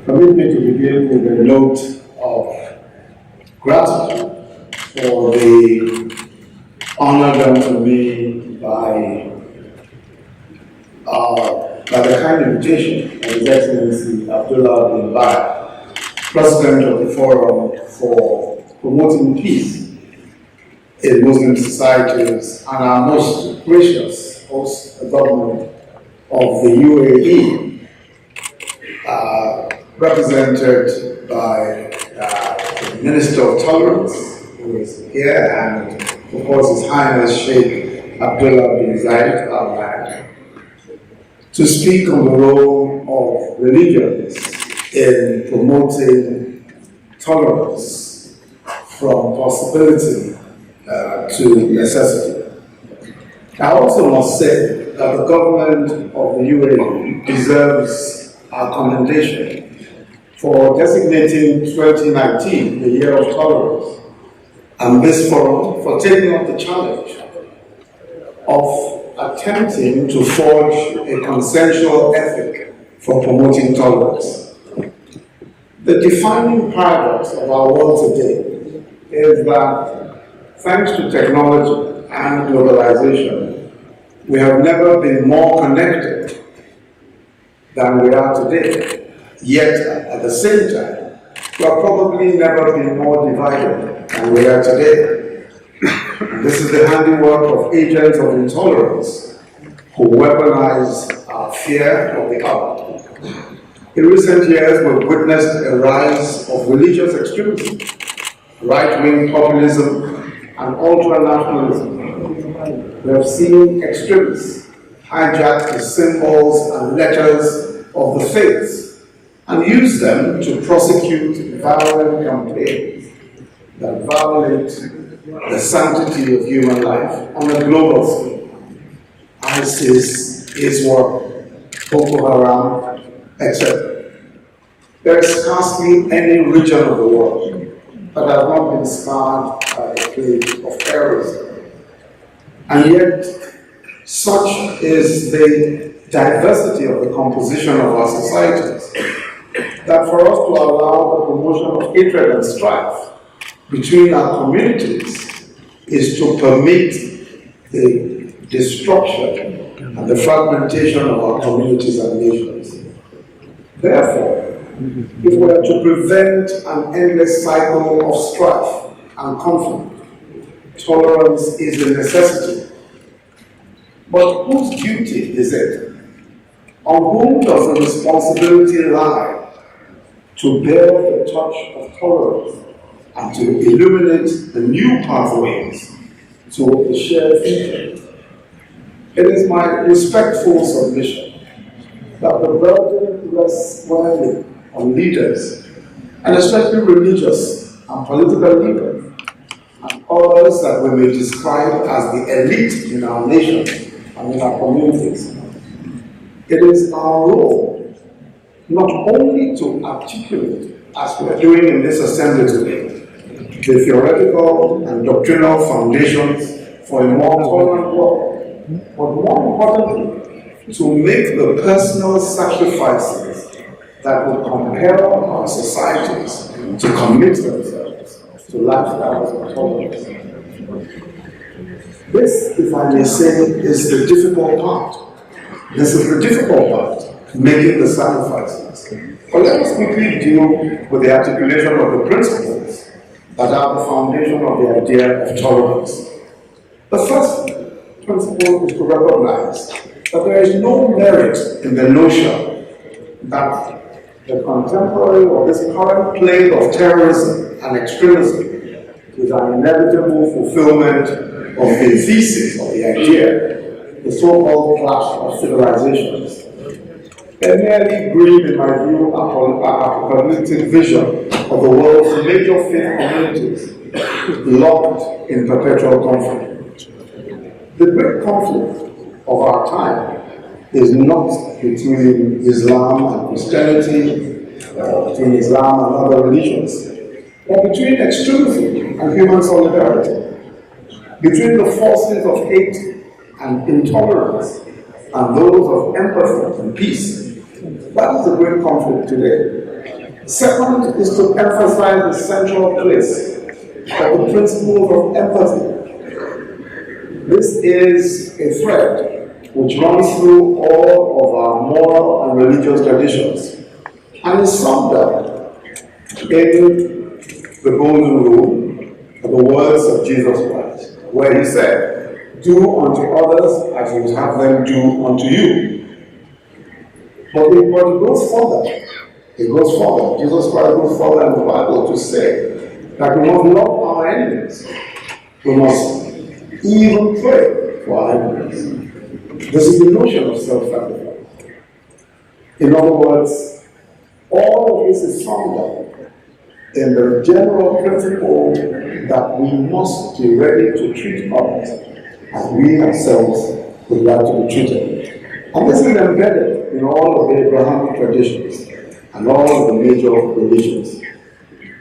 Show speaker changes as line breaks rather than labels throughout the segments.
Permit me to begin with a note of gratitude for the honor done to me by the kind invitation of His Excellency Abdullah bin Bayah, President of the Forum for Promoting Peace in Muslim Societies and our most gracious host, the government of the UAE, represented by the Minister of Tolerance, who is here, and of course His Highness Sheikh Abdullah bin Zayed, our man, to speak on the role of religions in promoting tolerance from possibility to necessity. I also must say that the government of the UAE deserves our commendation for designating 2019 the year of tolerance, and this forum for taking up the challenge of attempting to forge a consensual ethic for promoting tolerance. The defining paradox of our world today is that, thanks to technology and globalization, we have never been more connected than we are today. Yet, at the same time, we have probably never been more divided than we are today. This is the handiwork of agents of intolerance who weaponize our fear of the other. In recent years, we've witnessed a rise of religious extremism, right-wing populism, and ultra-nationalism. We have seen extremists hijack the symbols and letters of the faiths and use them to prosecute violent campaigns that violate the sanctity of human life on a global scale. ISIS, Islam, Boko Haram, etc. There is scarcely any region of the world that has not been scarred by the plague of terrorism. And yet, such is the diversity of the composition of our societies that for us to allow the promotion of hatred and strife between our communities is to permit the destruction and the fragmentation of our communities and nations. Therefore, if we are to prevent an endless cycle of strife and conflict, tolerance is a necessity. But whose duty is it? On whom does the responsibility lie to bear the touch of tolerance and to illuminate the new pathways to a shared future? It is my respectful submission that the burden rests squarely on leaders, and especially religious and political leaders, and others that we may describe as the elite in our nation and in our communities. It is our role not only to articulate, as we are doing in this assembly today, the theoretical and doctrinal foundations for a more tolerant world, but more importantly, to make the personal sacrifices that will compel our societies to commit themselves to lifestyles of tolerance. This, if I may say, is the difficult part. This is the difficult part, making the sacrifices. But let us quickly deal with the articulation of the principles that are the foundation of the idea of tolerance. The first principle is to recognize that there is no merit in the notion that the contemporary or this current plague of terrorism and extremism is an inevitable fulfillment of the thesis of the idea, the so-called clash of civilizations. They merely grieve, in my view, a apocalyptic vision of the world's major faith communities locked in perpetual conflict. The great conflict of our time is not between Islam and Christianity, between Islam and other religions, but between extremism and human solidarity, between the forces of hate and intolerance and those of empathy and peace. That is the great conflict today. Second is to emphasize the central place of the principle of empathy. This is a thread which runs through all of our moral and religious traditions and is summed up in the golden rule of the words of Jesus Christ, where he said, "Do unto others as you would have them do unto you." But it goes further. It goes further. Jesus Christ goes further in the Bible to say that we must love our enemies. We must even pray for our enemies. This is the notion of self-sacrifice. In other words, all of this is summed up in the general principle that we must be ready to treat others as we ourselves would like to be treated. And this is embedded in all of the Abrahamic traditions and all of the major religions.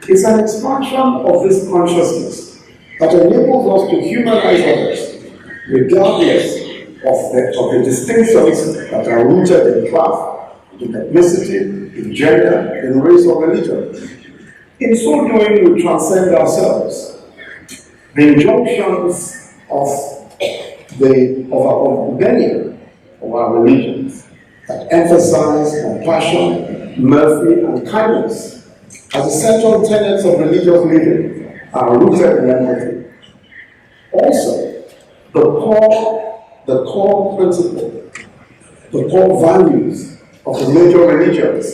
It's an expansion of this consciousness that enables us to humanize others, regardless of the distinctions that are rooted in class, in ethnicity, in gender, in race or religion. In so doing, we transcend ourselves. The injunctions of many of our religions that emphasize compassion, mercy, and kindness as essential tenets of religious living are rooted in empathy. Also, the core principle, the core values of the major religions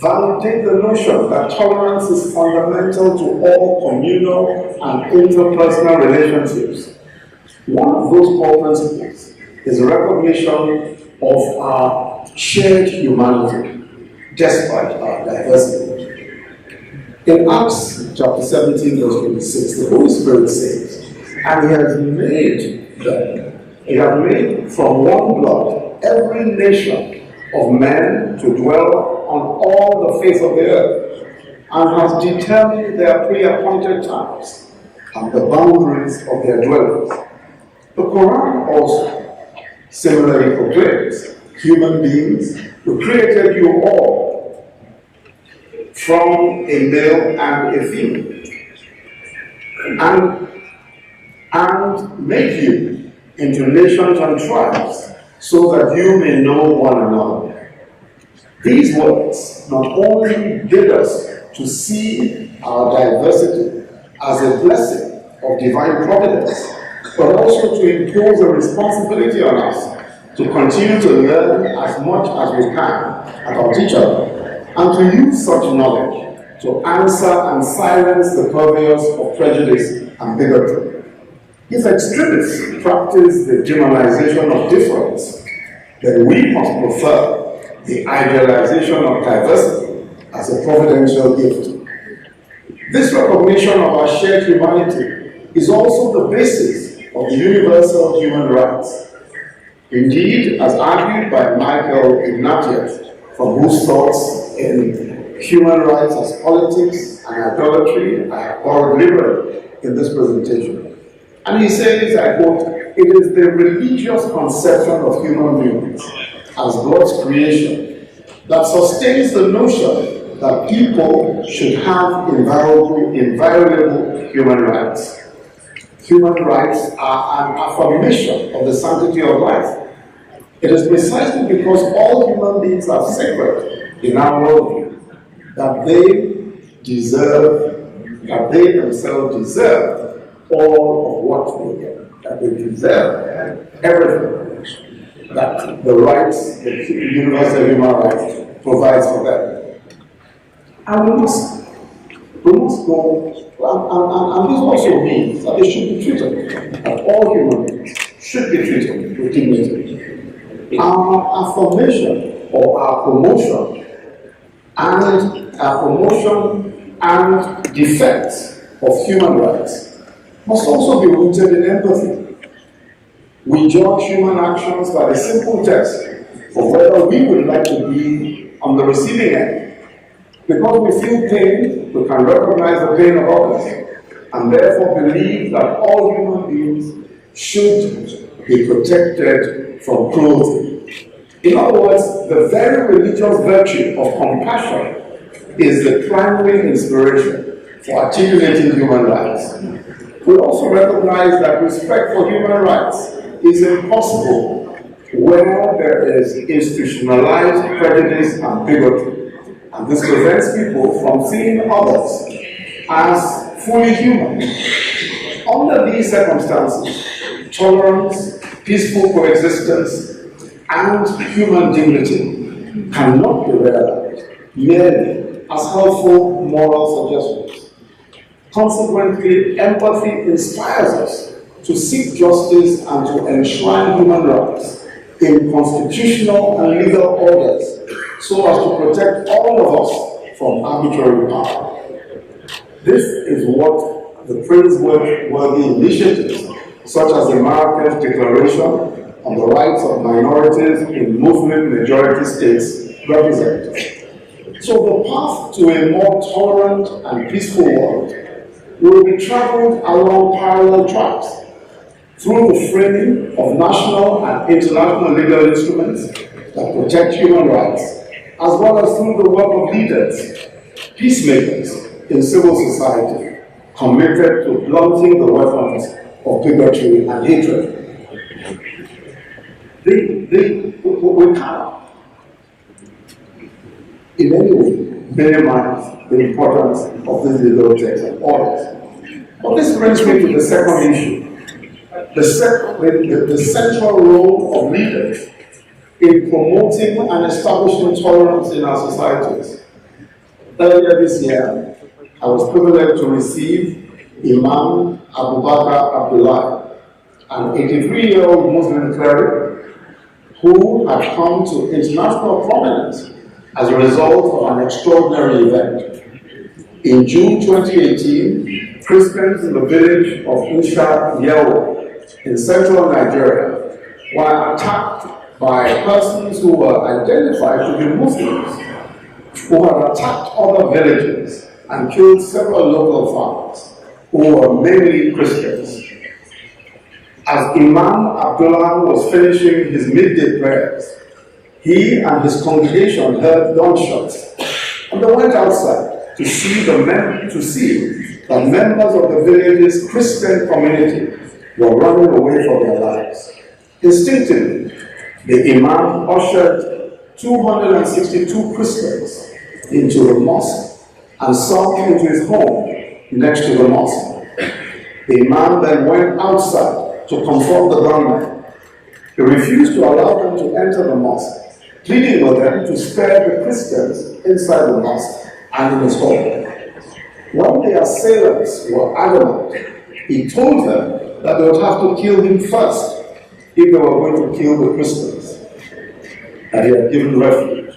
validate the notion that tolerance is fundamental to all communal and interpersonal relationships. One of those core principles is the recognition of our shared humanity, despite our diversity. In Acts chapter 17, verse 26, the Holy Spirit says, "And He has made from one blood every nation of men to dwell on all the face of the earth, and has determined their pre-appointed times and the boundaries of their dwellings." The Quran also similarly proclaims, "Human beings, who created you all from a male and a female, and made you into nations and tribes, so that you may know one another." These words not only bid us to see our diversity as a blessing of divine providence, but also to impose a responsibility on us to continue to learn as much as we can about each other, and to use such knowledge to answer and silence the purveyors of prejudice and bigotry. If extremists practice the demonization of difference, then we must prefer the idealization of diversity as a providential gift. This recognition of our shared humanity is also the basis of the universal human rights. Indeed, as argued by Michael Ignatius, from whose thoughts in Human Rights as Politics and Idolatry I have borrowed liberally in this presentation. And he says, I quote, "It is the religious conception of human beings as God's creation that sustains the notion that people should have inviolable human rights. Human rights are an affirmation of the sanctity of life. It is precisely because all human beings are sacred in our worldview that they themselves deserve all of what they get, that they deserve everything that the rights, the universal human rights provides for them. And we must go, and this also means that they should be treated, that all human beings should be treated with dignity. Our affirmation or our promotion and defense of human rights must also be rooted in empathy. We judge human actions by a simple test of whether we would like to be on the receiving end. Because we feel pain, we can recognize the pain of others, and therefore believe that all human beings should be protected from cruelty. In other words, the very religious virtue of compassion is the primary inspiration for articulating human rights. We also recognize that respect for human rights is impossible where there is institutionalized prejudice and bigotry, and this prevents people from seeing others as fully human. Under these circumstances, tolerance, peaceful coexistence, and human dignity cannot be realized merely as helpful moral suggestions. Consequently, empathy inspires us to seek justice and to enshrine human rights in constitutional and legal orders so as to protect all of us from arbitrary power. This is what the praiseworthy initiatives such as the EMIRATES Declaration on the rights of minorities in Muslim-majority states represent. So the path to a more tolerant and peaceful world will be traveled along parallel tracks through the framing of national and international legal instruments that protect human rights, as well as through the work of leaders, peacemakers in civil society, committed to blunting the weapons of bigotry and hatred. We cannot, in any way, minimize the importance of these legal texts and orders. But this brings me to the second issue, the central role of leaders in promoting and establishing tolerance in our societies. Earlier this year, I was privileged to receive Imam Abdullah, an 83-year-old Muslim cleric who had come to international prominence as a result of an extraordinary event. In June 2018, Christians in the village of Insha Yewo in central Nigeria were attacked by persons who were identified to be Muslims, who had attacked other villages and killed several local farmers who were mainly Christians. As Imam Abdullah was finishing his midday prayers, he and his congregation heard gunshots, and they went outside to see that members of the village's Christian community were running away for their lives. Instinctively, the Imam ushered 262 Christians into the mosque and some into his home next to the mosque. The Imam then went outside to confront the gunmen. He refused to allow them to enter the mosque, pleading with them to spare the Christians inside the mosque and in his home. When the assailants were adamant, he told them that they would have to kill him first if they were going to kill the Christians that he had given refuge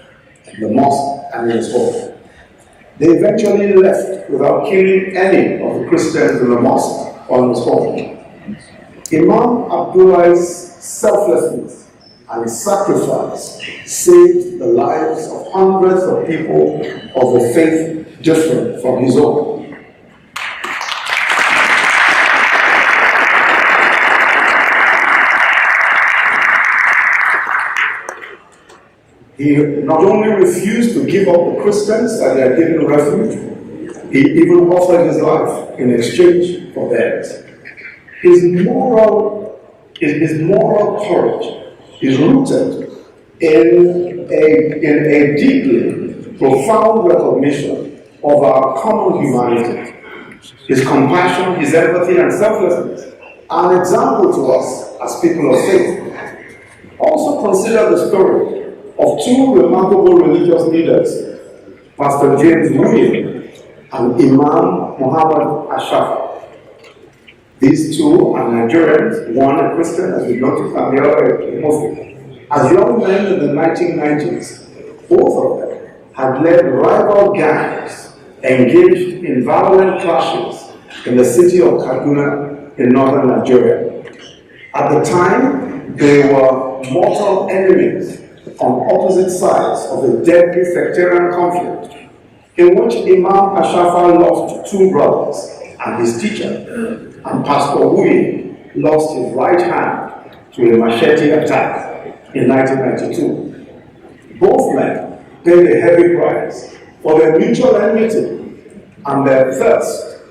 in the mosque and in his home. They eventually left without killing any of the Christians in the mosque or in his home. Imam Abdullah's selflessness and sacrifice saved the lives of hundreds of people of a faith different from his own. He not only refused to give up the Christians that he had given refuge, he even offered his life in exchange for theirs. His moral courage is rooted in a deeply profound recognition of our common humanity. His compassion, his empathy, and selflessness are an example to us as people of faith. Also consider the story of two remarkable religious leaders, Pastor Yemi and Imam Muhammad Ashraf. These two are Nigerians, one a Christian, as we noticed, and the other a Muslim. As young men in the 1990s, both of them had led rival gangs engaged in violent clashes in the city of Kaduna in northern Nigeria. At the time, they were mortal enemies on opposite sides of a deadly sectarian conflict in which Imam Ashraf lost two brothers and his teacher, and Pastor Wuyi lost his right hand to a machete attack in 1992. Both men paid a heavy price for their mutual enmity and their thirst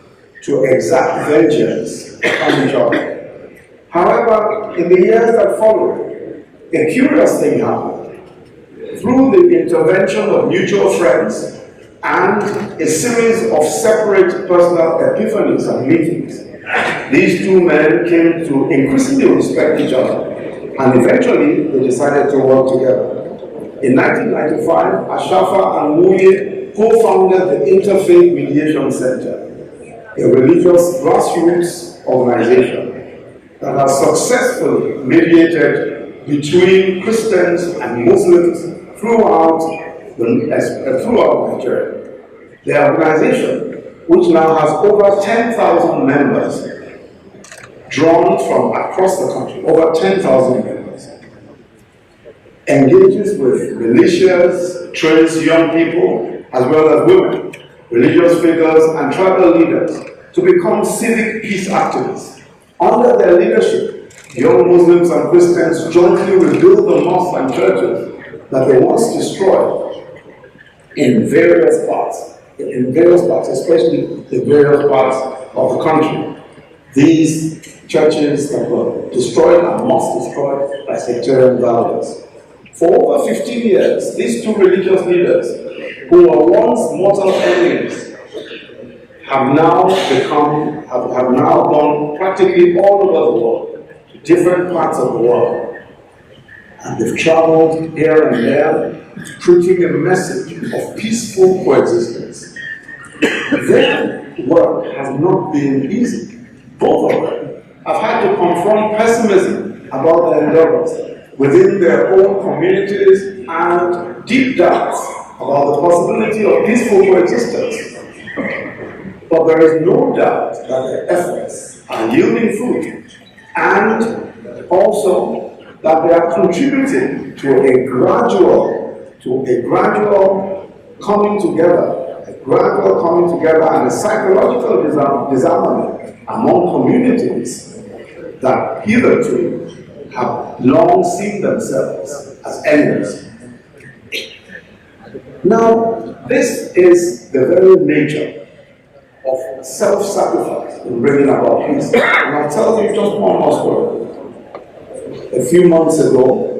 to exact vengeance on each other. However, in the years that followed, a curious thing happened. Through the intervention of mutual friends and a series of separate personal epiphanies and meetings, these two men came to increasingly respect each other, and eventually they decided to work together. In 1995, Ashafa and Muye co-founded the Interfaith Mediation Center, a religious grassroots organization that has successfully mediated between Christians and Muslims throughout Nigeria. The organization, which now has over 10,000 members, drawn from across the country, over 10,000 members, engages with militias, trains young people, as well as women, religious figures, and tribal leaders to become civic peace activists. Under their leadership, young Muslims and Christians jointly rebuild the mosques and churches that they once destroyed in various parts, especially the various parts of the country. These churches that were destroyed and mosques destroyed by sectarian violence. For over 15 years, these two religious leaders, who were once mortal enemies, have now gone practically all over the world, to different parts of the world. And they've traveled here and there, preaching a message of peaceful coexistence. Their work has not been easy. Both of them have had to confront pessimism about their endeavors within their own communities and deep doubts about the possibility of peaceful coexistence. But there is no doubt that their efforts are yielding fruit, and also that they are contributing to a gradual coming together and a psychological disarmament among communities that hitherto have long seen themselves as enemies. Now, this is the very nature of self-sacrifice in bringing about peace. And I'll tell you just one more story. A few months ago,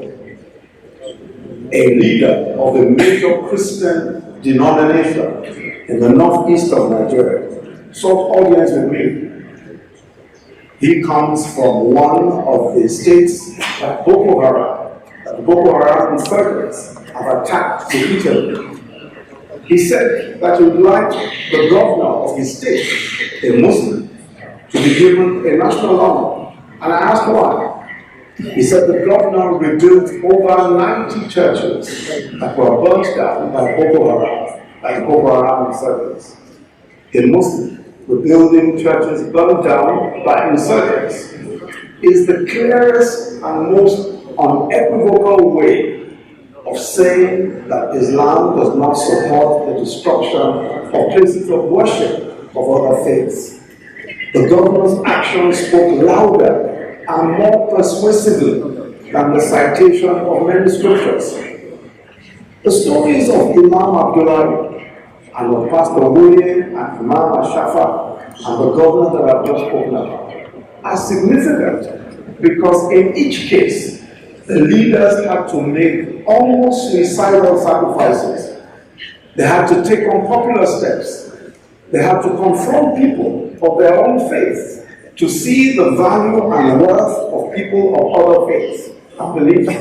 a leader of a major Christian denomination in the northeast of Nigeria sought audience with me. He comes from one of the states that Boko Haram insurgents have attacked repeatedly. He said that he would like the governor of his state, a Muslim, to be given a national honor. And I asked why. He said the governor rebuilt over 90 churches that were burnt down by the Boko Haram insurgents. A Muslim rebuilding churches burnt down by insurgents is the clearest and most unequivocal way of saying that Islam does not support the destruction of places of worship of other faiths. The governor's actions spoke louder and more persuasively than the citation of many scriptures. The stories of Imam Abdullah and of Pastor Muye and Imam Ashafa and the governor that I've just spoken about are significant because in each case, the leaders had to make almost suicidal sacrifices. They had to take unpopular steps. They had to confront people of their own faith to see the value and worth of people of other faiths and beliefs.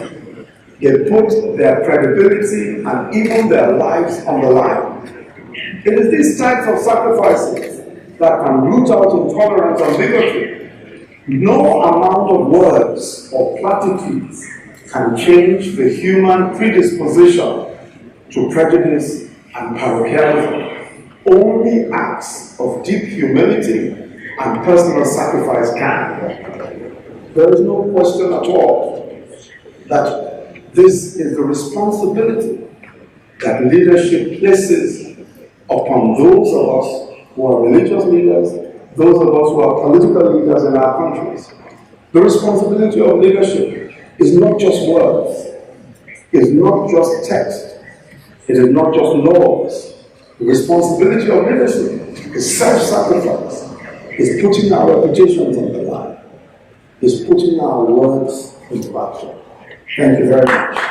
They put their credibility and even their lives on the line. It is these types of sacrifices that can root out intolerance and bigotry. No amount of words or platitudes can change the human predisposition to prejudice and parochialism. Only acts of deep humility and personal sacrifice can. There is no question at all that this is the responsibility that leadership places upon those of us who are religious leaders, those of us who are political leaders in our countries. The responsibility of leadership is not just words. is not just text, it is not just laws. The responsibility of leadership is self-sacrifice, is putting our reputations on the line, is putting our words into action. Thank you very much.